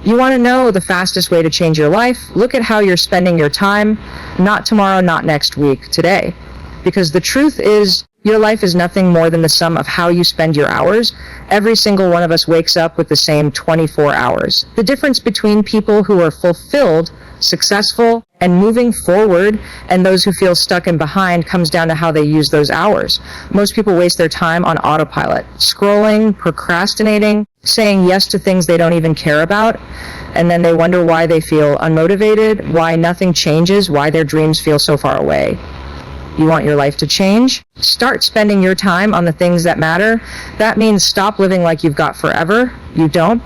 You want to know the fastest way to change your life? Look at how you're spending your time, not tomorrow, not next week, today. Because the truth is, your life is nothing more than the sum of how you spend your hours. Every single one of us wakes up with the same 24 hours. The difference between people who are fulfilled, successful, and moving forward, and those who feel stuck and behind comes down to how they use those hours. Most people waste their time on autopilot, scrolling, procrastinating, saying yes to things they don't even care about, and then they wonder why they feel unmotivated, why nothing changes, why their dreams feel so far away. You want your life to change? Start spending your time on the things that matter. That means stop living like you've got forever. You don't.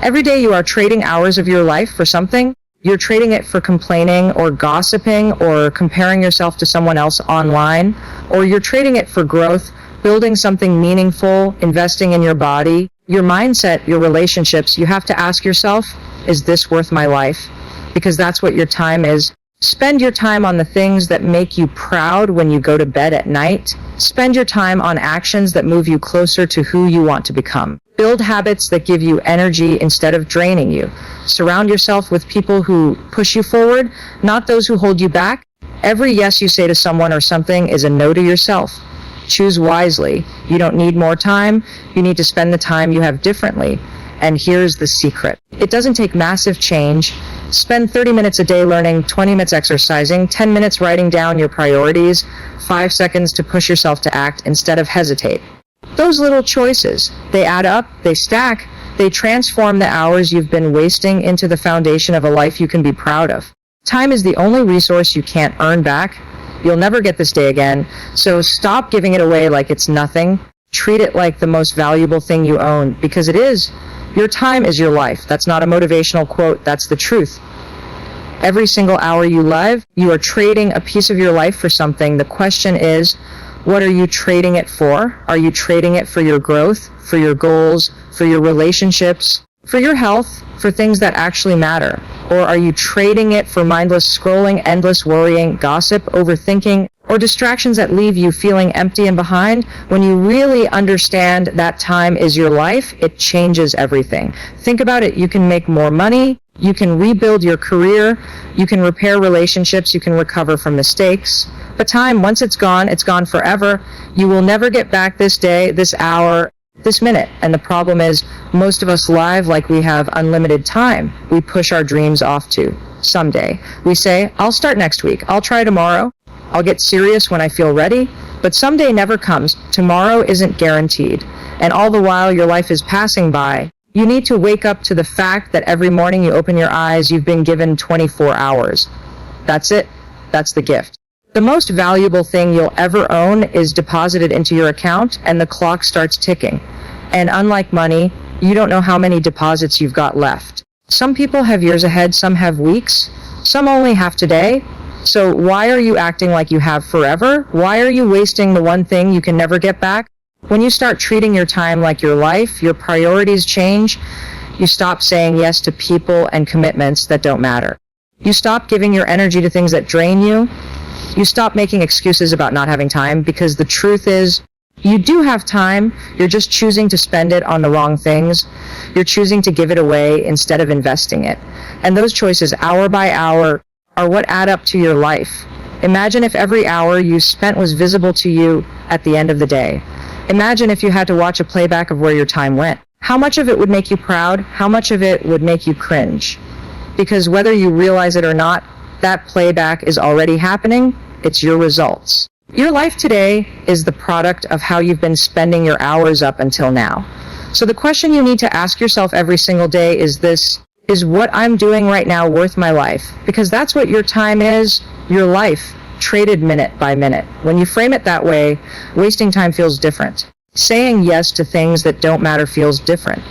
Every day you are trading hours of your life for something. You're trading it for complaining or gossiping or comparing yourself to someone else online, or you're trading it for growth, building something meaningful, investing in your body, your mindset, your relationships. You have to ask yourself, is this worth my life? Because that's what your time is. Spend your time on the things that make you proud when you go to bed at night. Spend your time on actions that move you closer to who you want to become. Build habits that give you energy instead of draining you. Surround yourself with people who push you forward, not those who hold you back. Every yes you say to someone or something is a no to yourself. Choose wisely. You don't need more time. You need to spend the time you have differently. And here's the secret. It doesn't take massive change. Spend 30 minutes a day learning, 20 minutes exercising, 10 minutes writing down your priorities, 5 seconds to push yourself to act instead of hesitate. Those little choices, they add up, they stack, they transform the hours you've been wasting into the foundation of a life you can be proud of. Time is the only resource you can't earn back. You'll never get this day again, so stop giving it away like it's nothing. Treat it like the most valuable thing you own, because it is. Your time is your life. That's not a motivational quote, that's the truth. Every single hour you live, you are trading a piece of your life for something. The question is, what are you trading it for? Are you trading it for your growth, for your goals, for your relationships, for your health, for things that actually matter? Or are you trading it for mindless scrolling, endless worrying, gossip, overthinking, or distractions that leave you feeling empty and behind? When you really understand that time is your life, it changes everything. Think about it. You can make more money. You can rebuild your career. You can repair relationships. You can recover from mistakes. But time, once it's gone forever. You will never get back this day, this hour, this minute. And the problem is, most of us live like we have unlimited time. We push our dreams off to someday. We say, I'll start next week. I'll try tomorrow. I'll get serious when I feel ready. But someday never comes. Tomorrow isn't guaranteed. And all the while your life is passing by, you need to wake up to the fact that every morning you open your eyes, you've been given 24 hours. That's it. That's the gift. The most valuable thing you'll ever own is deposited into your account, and the clock starts ticking. And unlike money, you don't know how many deposits you've got left. Some people have years ahead, some have weeks, some only have today. So why are you acting like you have forever? Why are you wasting the one thing you can never get back? When you start treating your time like your life, your priorities change. You stop saying yes to people and commitments that don't matter. You stop giving your energy to things that drain you. You stop making excuses about not having time, because the truth is, you do have time. You're just choosing to spend it on the wrong things. You're choosing to give it away instead of investing it. And those choices, hour by hour, are what add up to your life. Imagine if every hour you spent was visible to you at the end of the day. Imagine if you had to watch a playback of where your time went. How much of it would make you proud? How much of it would make you cringe? Because whether you realize it or not, that playback is already happening. It's your results. Your life today is the product of how you've been spending your hours up until now. So the question you need to ask yourself every single day is this: is what I'm doing right now worth my life? Because that's what your time is, your life, traded minute by minute. When you frame it that way, wasting time feels different. Saying yes to things that don't matter feels different.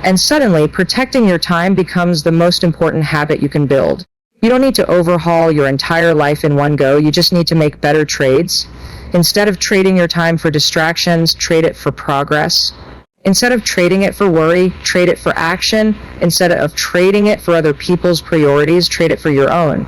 And suddenly, protecting your time becomes the most important habit you can build. You don't need to overhaul your entire life in one go. You just need to make better trades. Instead of trading your time for distractions, trade it for progress. Instead of trading it for worry, trade it for action. Instead of trading it for other people's priorities, trade it for your own.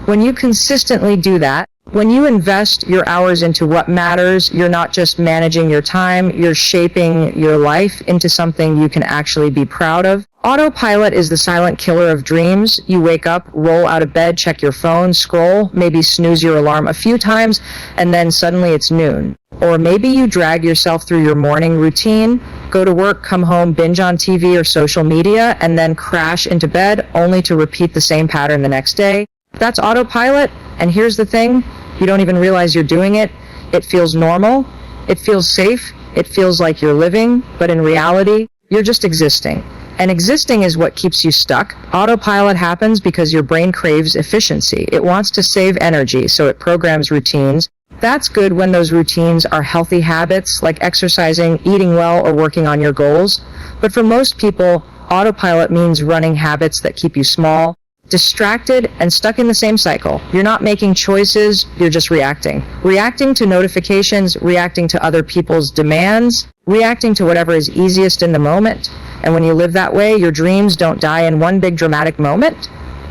When you consistently do that, when you invest your hours into what matters, you're not just managing your time, you're shaping your life into something you can actually be proud of. Autopilot is the silent killer of dreams. You wake up, roll out of bed, check your phone, scroll, maybe snooze your alarm a few times, and then suddenly it's noon. Or maybe you drag yourself through your morning routine, go to work, come home, binge on TV or social media, and then crash into bed only to repeat the same pattern the next day. That's autopilot, and here's the thing, you don't even realize you're doing it. It feels normal, it feels safe, it feels like you're living, but in reality, you're just existing. And existing is what keeps you stuck. Autopilot happens because your brain craves efficiency. It wants to save energy, so it programs routines. That's good when those routines are healthy habits, like exercising, eating well, or working on your goals. But for most people, autopilot means running habits that keep you small, distracted, and stuck in the same cycle. You're not making choices, you're just reacting. Reacting to notifications, reacting to other people's demands, reacting to whatever is easiest in the moment. And when you live that way, your dreams don't die in one big dramatic moment.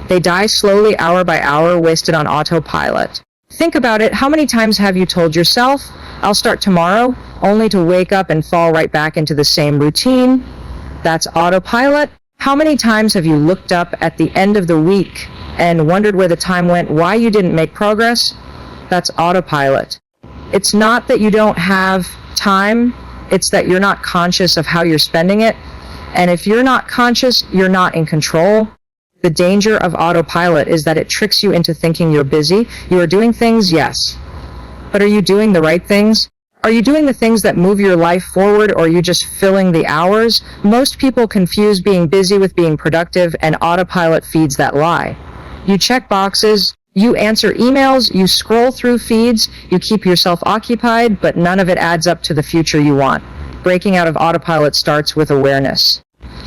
They die slowly, hour by hour, wasted on autopilot. Think about it. How many times have you told yourself, I'll start tomorrow, only to wake up and fall right back into the same routine? That's autopilot. How many times have you looked up at the end of the week and wondered where the time went, why you didn't make progress? That's autopilot. It's not that you don't have time, it's that you're not conscious of how you're spending it. And if you're not conscious, you're not in control. The danger of autopilot is that it tricks you into thinking you're busy. You are doing things, yes. But are you doing the right things? Are you doing the things that move your life forward, or are you just filling the hours? Most people confuse being busy with being productive, and autopilot feeds that lie. You check boxes, you answer emails, you scroll through feeds, you keep yourself occupied, but none of it adds up to the future you want. Breaking out of autopilot starts with awareness.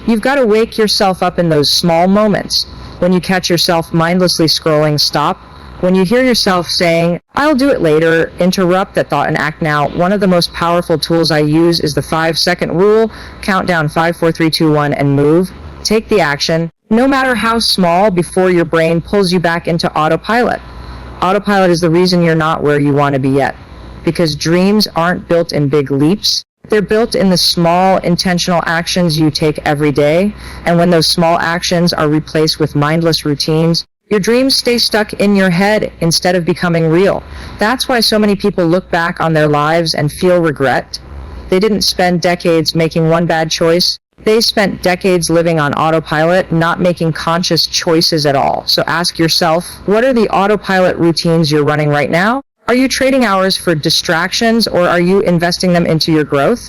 You've got to wake yourself up in those small moments. When you catch yourself mindlessly scrolling, stop. When you hear yourself saying, I'll do it later, interrupt that thought and act now. One of the most powerful tools I use is the 5-second rule. Count down 5, 4, 3, 2, 1 and move. Take the action, no matter how small, before your brain pulls you back into autopilot. Autopilot is the reason you're not where you want to be yet. Because dreams aren't built in big leaps. They're built in the small, intentional actions you take every day. And when those small actions are replaced with mindless routines, your dreams stay stuck in your head instead of becoming real. That's why so many people look back on their lives and feel regret. They didn't spend decades making one bad choice. They spent decades living on autopilot, not making conscious choices at all. So ask yourself, what are the autopilot routines you're running right now? Are you trading hours for distractions, or are you investing them into your growth?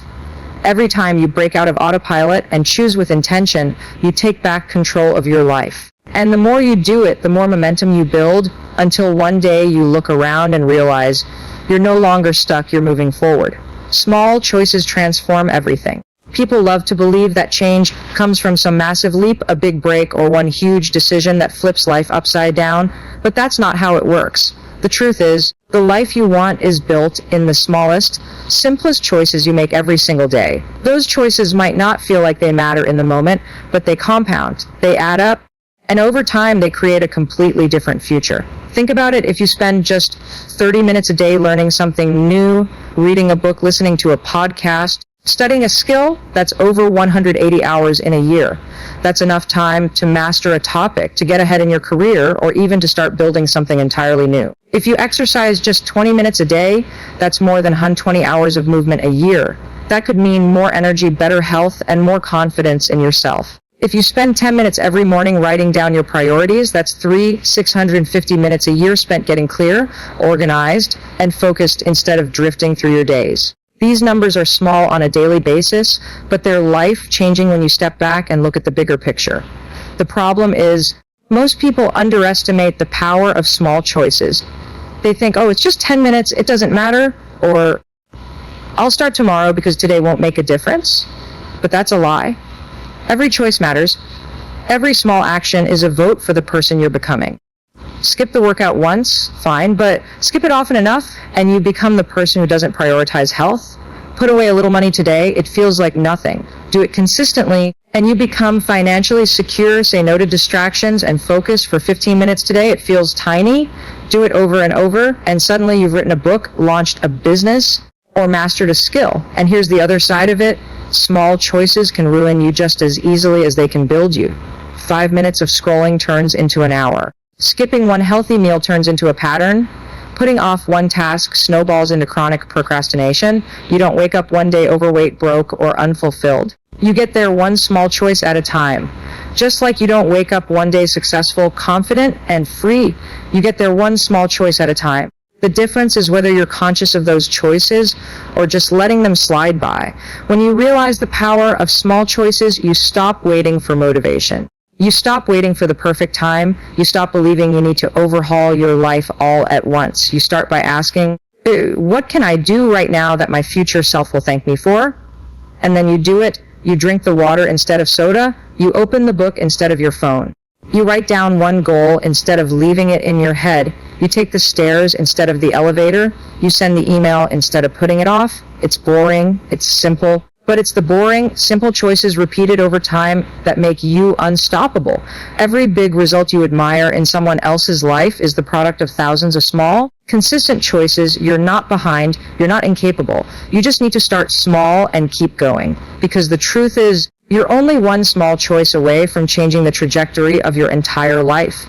Every time you break out of autopilot and choose with intention, you take back control of your life. And the more you do it, the more momentum you build, until one day you look around and realize you're no longer stuck, you're moving forward. Small choices transform everything. People love to believe that change comes from some massive leap, a big break, or one huge decision that flips life upside down, but that's not how it works. The truth is, the life you want is built in the smallest, simplest choices you make every single day. Those choices might not feel like they matter in the moment, but they compound, they add up, and over time they create a completely different future. Think about it. If you spend just 30 minutes a day learning something new, reading a book, listening to a podcast, studying a skill, that's over 180 hours in a year. That's enough time to master a topic, to get ahead in your career, or even to start building something entirely new. If you exercise just 20 minutes a day, that's more than 120 hours of movement a year. That could mean more energy, better health, and more confidence in yourself. If you spend 10 minutes every morning writing down your priorities, that's 650 minutes a year spent getting clear, organized, and focused instead of drifting through your days. These numbers are small on a daily basis, but they're life-changing when you step back and look at the bigger picture. The problem is, most people underestimate the power of small choices. They think, oh, it's just 10 minutes, it doesn't matter, or I'll start tomorrow because today won't make a difference. But that's a lie. Every choice matters. Every small action is a vote for the person you're becoming. Skip the workout once, fine, but skip it often enough and you become the person who doesn't prioritize health. Put away a little money today, it feels like nothing. Do it consistently and you become financially secure. Say no to distractions and focus for 15 minutes today. It feels tiny. Do it over and over and suddenly you've written a book, launched a business, or mastered a skill. And here's the other side of it. Small choices can ruin you just as easily as they can build you. 5 minutes of scrolling turns into an hour. Skipping one healthy meal turns into a pattern. Putting off one task snowballs into chronic procrastination. You don't wake up one day overweight, broke, or unfulfilled. You get there one small choice at a time. Just like you don't wake up one day successful, confident, and free, you get there one small choice at a time. The difference is whether you're conscious of those choices or just letting them slide by. When you realize the power of small choices, you stop waiting for motivation. You stop waiting for the perfect time. You stop believing you need to overhaul your life all at once. You start by asking, what can I do right now that my future self will thank me for? And then you do it. You drink the water instead of soda. You open the book instead of your phone. You write down one goal instead of leaving it in your head. You take the stairs instead of the elevator. You send the email instead of putting it off. It's boring. It's simple. But it's the boring, simple choices repeated over time that make you unstoppable. Every big result you admire in someone else's life is the product of thousands of small, consistent choices. You're not behind. You're not incapable. You just need to start small and keep going. Because the truth is, you're only one small choice away from changing the trajectory of your entire life.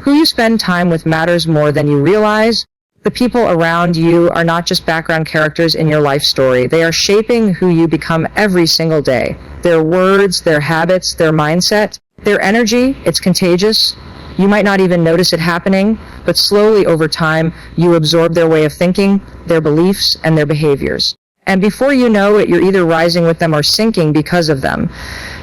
Who you spend time with matters more than you realize. The people around you are not just background characters in your life story. They are shaping who you become every single day. Their words, their habits, their mindset, their energy, it's contagious. You might not even notice it happening, but slowly over time, you absorb their way of thinking, their beliefs, and their behaviors. And before you know it, you're either rising with them or sinking because of them.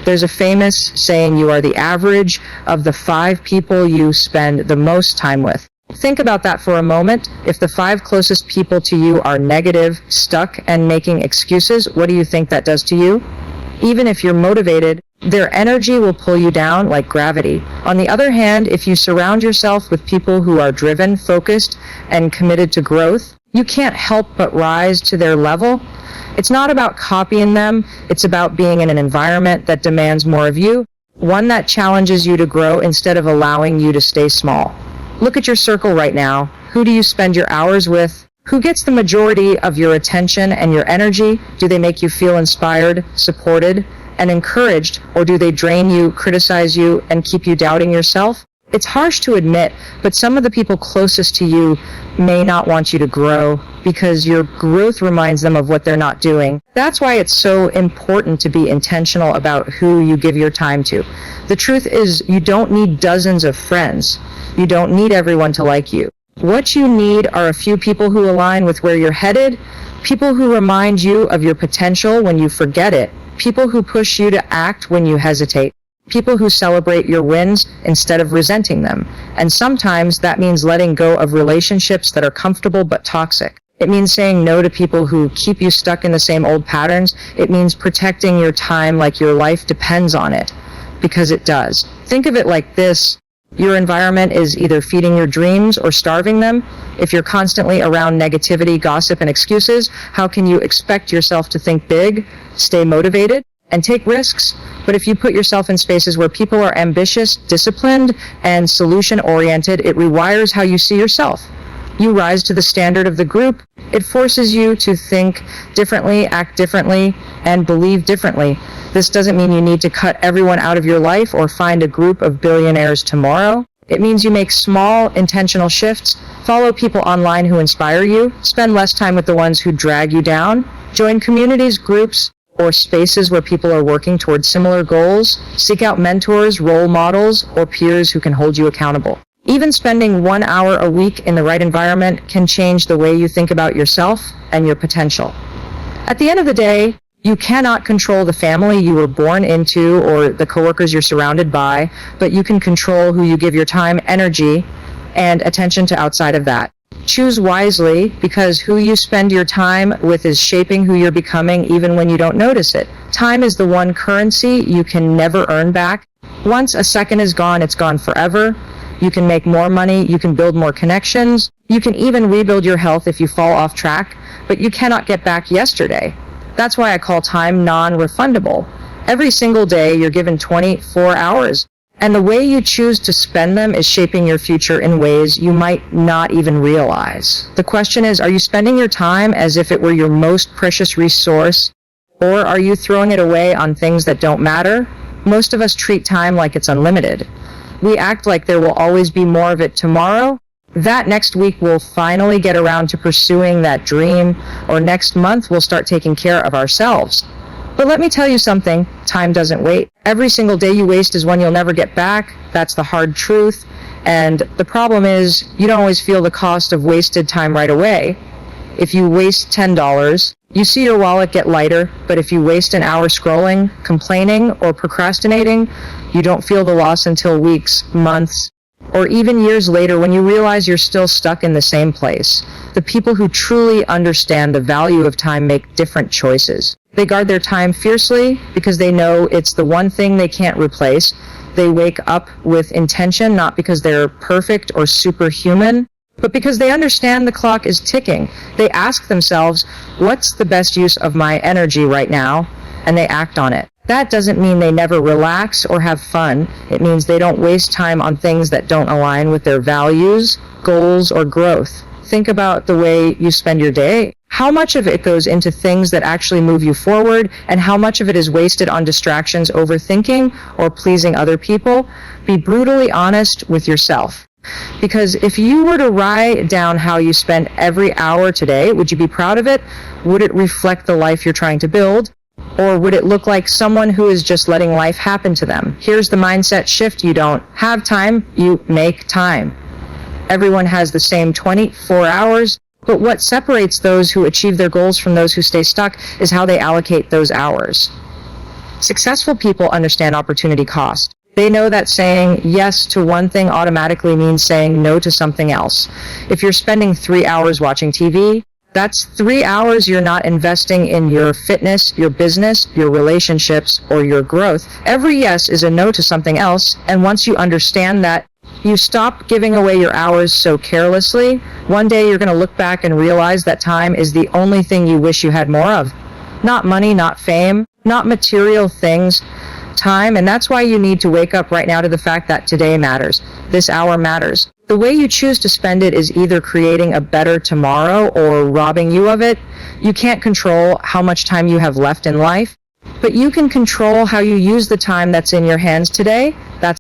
There's a famous saying, you are the average of the 5 people you spend the most time with. Think about that for a moment. If the 5 closest people to you are negative, stuck, and making excuses, what do you think that does to you? Even if you're motivated, their energy will pull you down like gravity. On the other hand, if you surround yourself with people who are driven, focused, and committed to growth, you can't help but rise to their level. It's not about copying them. It's about being in an environment that demands more of you, one that challenges you to grow instead of allowing you to stay small. Look at your circle right now. Who do you spend your hours with? Who gets the majority of your attention and your energy? Do they make you feel inspired, supported, and encouraged, or do they drain you, criticize you, and keep you doubting yourself? It's harsh to admit, but some of the people closest to you may not want you to grow because your growth reminds them of what they're not doing. That's why it's so important to be intentional about who you give your time to. The truth is, you don't need dozens of friends. You don't need everyone to like you. What you need are a few people who align with where you're headed, people who remind you of your potential when you forget it, people who push you to act when you hesitate, people who celebrate your wins instead of resenting them. And sometimes that means letting go of relationships that are comfortable but toxic. It means saying no to people who keep you stuck in the same old patterns. It means protecting your time like your life depends on it, because it does. Think of it like this. Your environment is either feeding your dreams or starving them. If you're constantly around negativity, gossip, and excuses, how can you expect yourself to think big, stay motivated, and take risks? But if you put yourself in spaces where people are ambitious, disciplined, and solution-oriented, it rewires how you see yourself. You rise to the standard of the group. It forces you to think differently, act differently, and believe differently. This doesn't mean you need to cut everyone out of your life or find a group of billionaires tomorrow. It means you make small, intentional shifts, follow people online who inspire you, spend less time with the ones who drag you down, join communities, groups, or spaces where people are working towards similar goals, seek out mentors, role models, or peers who can hold you accountable. Even spending 1 hour a week in the right environment can change the way you think about yourself and your potential. At the end of the day, you cannot control the family you were born into or the coworkers you're surrounded by, but you can control who you give your time, energy, and attention to outside of that. Choose wisely, because who you spend your time with is shaping who you're becoming even when you don't notice it. Time is the one currency you can never earn back. Once a second is gone, it's gone forever. You can make more money, you can build more connections, you can even rebuild your health if you fall off track, but you cannot get back yesterday. That's why I call time non-refundable. Every single day, you're given 24 hours, and the way you choose to spend them is shaping your future in ways you might not even realize. The question is, are you spending your time as if it were your most precious resource, Or are you throwing it away on things that don't matter? Most of us treat time like it's unlimited. We act like there will always be more of it tomorrow. That next week we'll finally get around to pursuing that dream, or next month we'll start taking care of ourselves. But let me tell you something, time doesn't wait. Every single day you waste is one you'll never get back. That's the hard truth. And the problem is, you don't always feel the cost of wasted time right away. If you waste $10, you see your wallet get lighter, but if you waste an hour scrolling, complaining, or procrastinating, you don't feel the loss until weeks, months, or even years later when you realize you're still stuck in the same place. The people who truly understand the value of time make different choices. They guard their time fiercely because they know it's the one thing they can't replace. They wake up with intention, not because they're perfect or superhuman, but because they understand the clock is ticking. They ask themselves, what's the best use of my energy right now? And they act on it. That doesn't mean they never relax or have fun. It means they don't waste time on things that don't align with their values, goals, or growth. Think about the way you spend your day. How much of it goes into things that actually move you forward, and how much of it is wasted on distractions, overthinking, or pleasing other people? Be brutally honest with yourself. Because if you were to write down how you spent every hour today, would you be proud of it? Would it reflect the life you're trying to build? Or would it look like someone who is just letting life happen to them? Here's the mindset shift. You don't have time, you make time. Everyone has the same 24 hours, but what separates those who achieve their goals from those who stay stuck is how they allocate those hours. Successful people understand opportunity cost. They know that saying yes to one thing automatically means saying no to something else. If you're spending 3 hours watching TV, that's 3 hours you're not investing in your fitness, your business, your relationships, or your growth. Every yes is a no to something else, and once you understand that, you stop giving away your hours so carelessly. One day you're going to look back and realize that time is the only thing you wish you had more of. Not money, not fame, not material things. Time, and that's why you need to wake up right now to the fact that today matters. This hour matters. The way you choose to spend it is either creating a better tomorrow or robbing you of it. You can't control how much time you have left in life, but you can control how you use the time that's in your hands today.